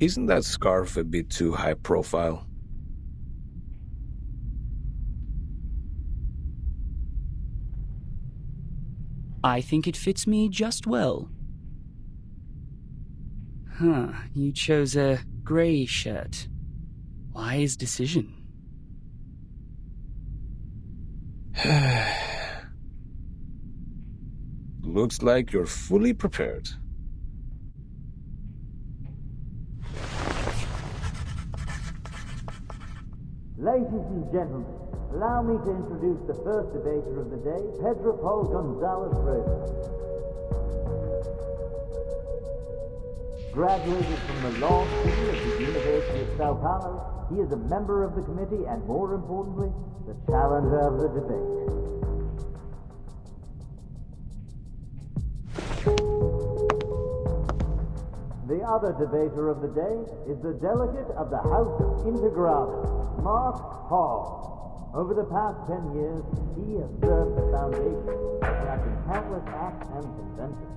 Isn't that scarf a bit too high profile? I think it fits me just well. You chose a grey shirt. Wise decision. Looks like you're fully prepared. Ladies and gentlemen, allow me to introduce the first debater of the day, Pedro Paul Gonzalez Reyes. Graduated from the law school at the University of Sao Paulo, he is a member of the committee and, more importantly, the challenger of the debate. The other debater of the day is the delegate of the House of Integrados, Mark Hall. Over the past 10 years, he has served the foundation, conducting countless acts and conventions.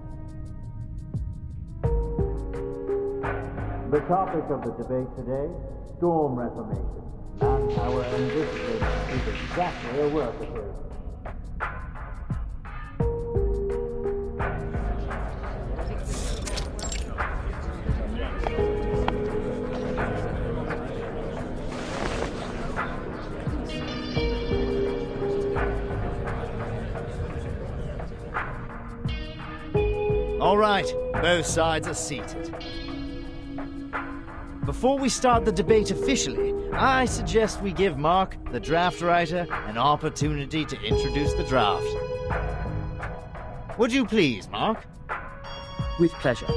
The topic of the debate today, storm reformation. Manpower and discipline is exactly a work of his. All right, both sides are seated. Before we start the debate officially, I suggest we give Mark, the draft writer, an opportunity to introduce the draft. Would you please, Mark? With pleasure.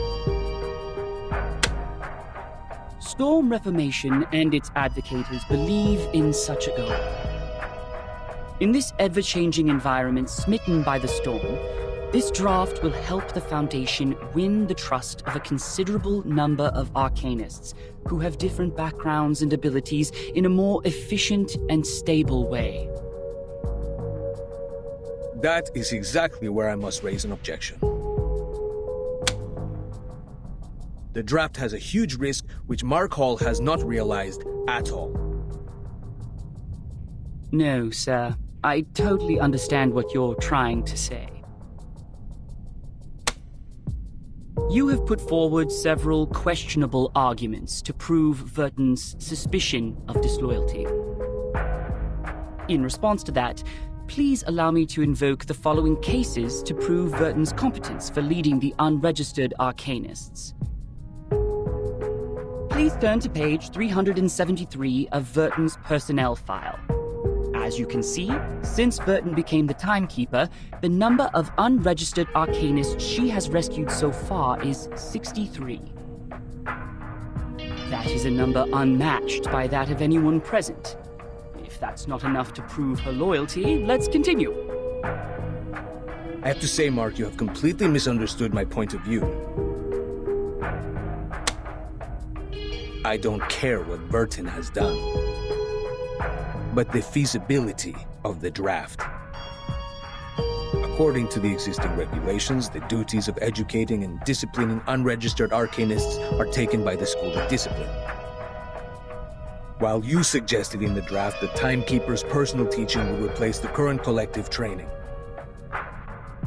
Storm Reformation and its advocates believe in such a goal. In this ever-changing environment smitten by the storm, this draft will help the Foundation win the trust of a considerable number of arcanists who have different backgrounds and abilities in a more efficient and stable way. That is exactly where I must raise an objection. The draft has a huge risk which Mark Hall has not realized at all. No, sir. I totally understand what you're trying to say. You have put forward several questionable arguments to prove Verton's suspicion of disloyalty. In response to that, please allow me to invoke the following cases to prove Verton's competence for leading the unregistered arcanists. Please turn to page 373 of Verton's personnel file. As you can see, since Verton became the timekeeper, the number of unregistered arcanists she has rescued so far is 63. That is a number unmatched by that of anyone present. If that's not enough to prove her loyalty, let's continue. I have to say, Mark, you have completely misunderstood my point of view. I don't care what Verton has done, but the feasibility of the draft. According to the existing regulations, the duties of educating and disciplining unregistered arcanists are taken by the School of Discipline. While you suggested in the draft that Timekeeper's personal teaching would replace the current collective training.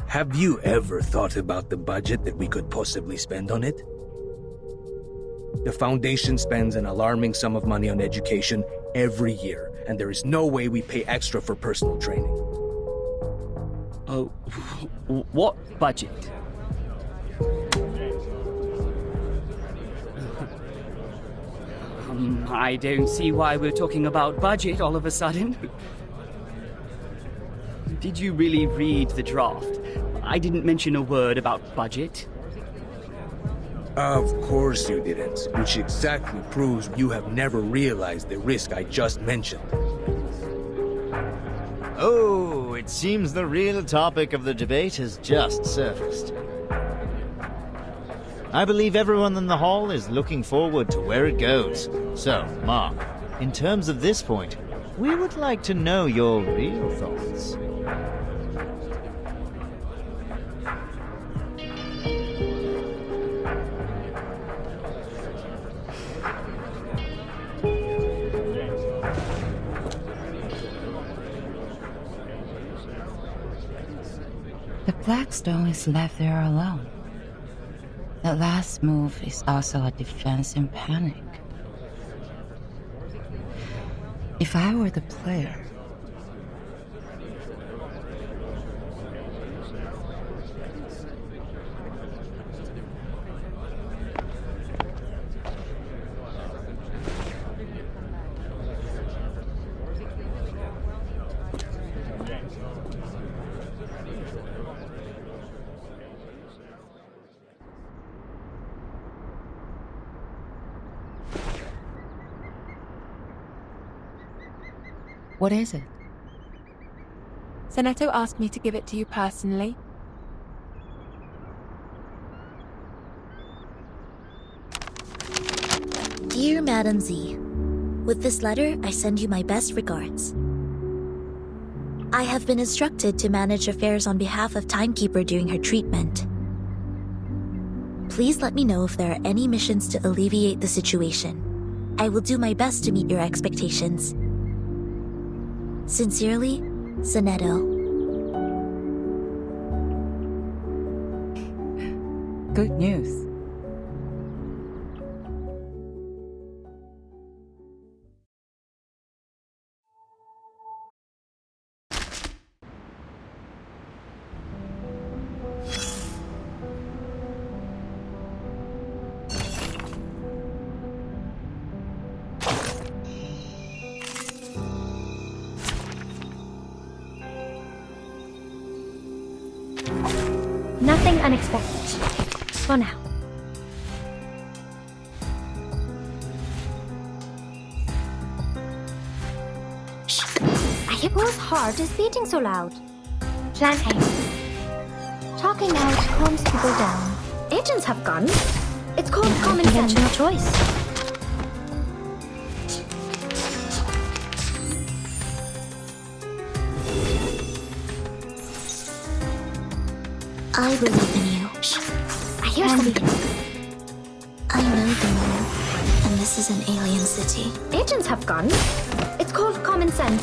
Have you ever thought about the budget that we could possibly spend on it? The Foundation spends an alarming sum of money on education every year, and there is no way we pay extra for personal training. Oh, what budget? I don't see why we're talking about budget all of a sudden. Did you really read the draft? I didn't mention a word about budget. Of course you didn't, which exactly proves you have never realized the risk I just mentioned. Oh, it seems the real topic of the debate has just surfaced. I believe everyone in the hall is looking forward to where it goes. So, Mark, in terms of this point, we would like to know your real thoughts. The Blackstone is left there alone. That last move is also a defense in panic. If I were the player, what is it? Seneto asked me to give it to you personally. Dear Madam Z, with this letter, I send you my best regards. I have been instructed to manage affairs on behalf of Timekeeper during her treatment. Please let me know if there are any missions to alleviate the situation. I will do my best to meet your expectations. Sincerely, Seneto. Good news. Nothing unexpected. For now. Whose heart is beating so loud? Plan A. Talking out calms people down. Agents have guns. It's called common sense. No choice. I believe in you. I hear something. I know the moon, and this is an alien city. Agents have guns. It's called common sense.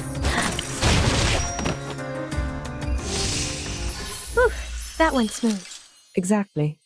Whew, that went smooth. Exactly.